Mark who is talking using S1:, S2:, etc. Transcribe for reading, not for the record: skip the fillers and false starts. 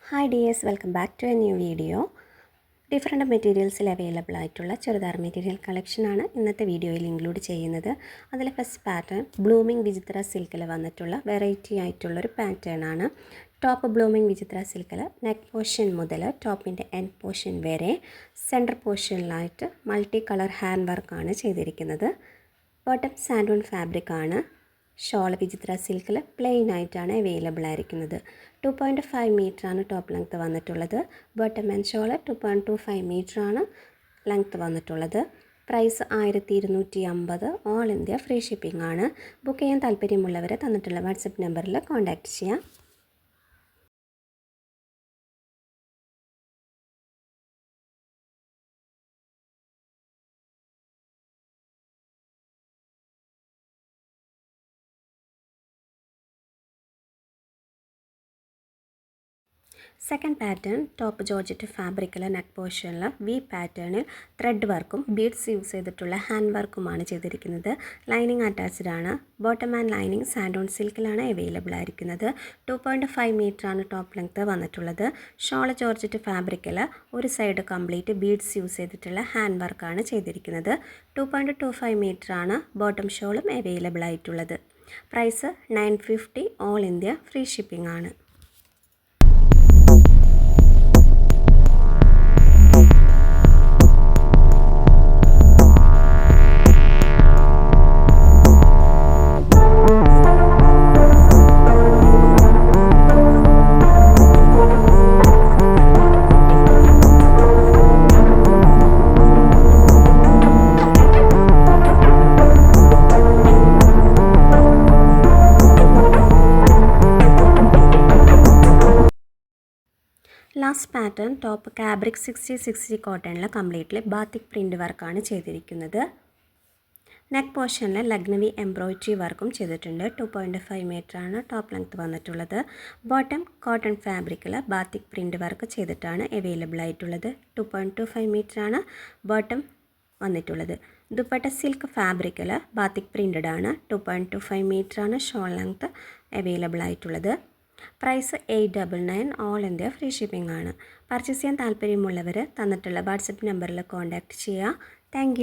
S1: Hi dears, welcome back to a new video. Different മെറ്റീരിയൽസിൽ available ആയിട്ടുള്ള churidar material കളക്ഷനാണ് ഇന്നത്തെ വീഡിയോയിൽ ഇൻക്ലൂഡ് ചെയ്യുന്നത്. അതിൽ ഫസ്റ്റ് പാറ്റേൺ ബ്ലൂമിംഗ് വിചിത്ര സിൽക്കിൽ വന്നിട്ടുള്ള വെറൈറ്റി ആയിട്ടുള്ളൊരു പാറ്റേൺ ആണ്. ടോപ്പ് ബ്ലൂമിംഗ് വിചിത്ര സിൽക്കിൽ നെക്ക് പോർഷൻ മുതൽ ടോപ്പിൻ്റെ എൻഡ് പോർഷൻ വരെ സെൻറ്റർ പോർഷനിലായിട്ട് മൾട്ടി കളർ ഹാൻഡ് വർക്കാണ് ചെയ്തിരിക്കുന്നത്. ബോട്ടം സാൻഡൂൺ ഫാബ്രിക് ആണ്. ഷോൾ വിചിത്ര സിൽക്കിൽ പ്ലെയിൻ ആയിട്ടാണ് അവൈലബിൾ ആയിരിക്കുന്നത്. 2.5 മീറ്ററാണ് ടോപ്പ് ലെങ്ത്ത് വന്നിട്ടുള്ളത്. ബോട്ടം ആൻഡ് ഷോൾ 2.25 മീറ്ററാണ് ലെങ്ത്ത് വന്നിട്ടുള്ളത്. Price 1250. All India free shipping ആണ്. ബുക്ക് ചെയ്യാൻ താല്പര്യമുള്ളവരെ തന്നിട്ടുള്ള വാട്സപ്പ് നമ്പറിൽ കോൺടാക്റ്റ് ചെയ്യാം. സെക്കൻഡ് പാറ്റേൺ ടോപ്പ് ജോർജറ്റ് ഫാബ്രിക്കിൽ നെക്ക് പോർഷനിൽ വി പാറ്റേണിൽ ത്രെഡ് വർക്കും ബീഡ്സ് യൂസ് ചെയ്തിട്ടുള്ള ഹാൻഡ് വർക്കുമാണ് ചെയ്തിരിക്കുന്നത്. ലൈനിങ് അറ്റാച്ച്ഡ് ആണ്. ബോട്ടം ആൻഡ് ലൈനിങ് സാൻഡോൺ സിൽക്കിലാണ് അവൈലബിൾ ആയിരിക്കുന്നത്. 2.5 മീറ്ററാണ് ടോപ്പ് ലെങ്ത്ത് വന്നിട്ടുള്ളത്. ഷോൾ ജോർജറ്റ് ഫാബ്രിക്കിൽ ഒരു സൈഡ് കംപ്ലീറ്റ് ബീഡ്സ് യൂസ് ചെയ്തിട്ടുള്ള ഹാൻഡ് വർക്കാണ് ചെയ്തിരിക്കുന്നത്. 2.25 മീറ്ററാണ് ബോട്ടം ഷോളും അവൈലബിൾ ആയിട്ടുള്ളത്. Price 950. All India free shipping ആണ്. ലാസ്റ്റ് പാറ്റേൺ ടോപ്പ് കാബ്രിക് 60/60 കോട്ടണിൽ കംപ്ലീറ്റ്ലി ബാത്തിക് പ്രിൻ്റ് വർക്കാണ് ചെയ്തിരിക്കുന്നത്. നെക്ക് പോർഷനിൽ ലഗ്നവി എംബ്രോയിഡറി വർക്കും ചെയ്തിട്ടുണ്ട്. 2.5 മീറ്ററാണ് ടോപ്പ് ലെങ്ത്ത് വന്നിട്ടുള്ളത്. ബോട്ടം കോട്ടൺ ഫാബ്രിക്കിൽ ബാത്തിക് പ്രിൻ്റ് വർക്ക് ചെയ്തിട്ടാണ് അവൈലബിൾ ആയിട്ടുള്ളത്. 2.25 മീറ്ററാണ് ബോട്ടം വന്നിട്ടുള്ളത്. ദുപ്പട്ട സിൽക്ക് ഫാബ്രിക്കിൽ ബാത്തിക് പ്രിൻ്റഡ് ആണ്. 2.25 മീറ്ററാണ് ഷോൾ ലെങ്ത്ത് അവൈലബിൾ ആയിട്ടുള്ളത്. Price 899. All India free shipping ആണ്. പർച്ചേസ് ചെയ്യാൻ താല്പര്യമുള്ളവർ തന്നിട്ടുള്ള വാട്സപ്പ് നമ്പറിൽ കോൺടാക്റ്റ് ചെയ്യുക. താങ്ക്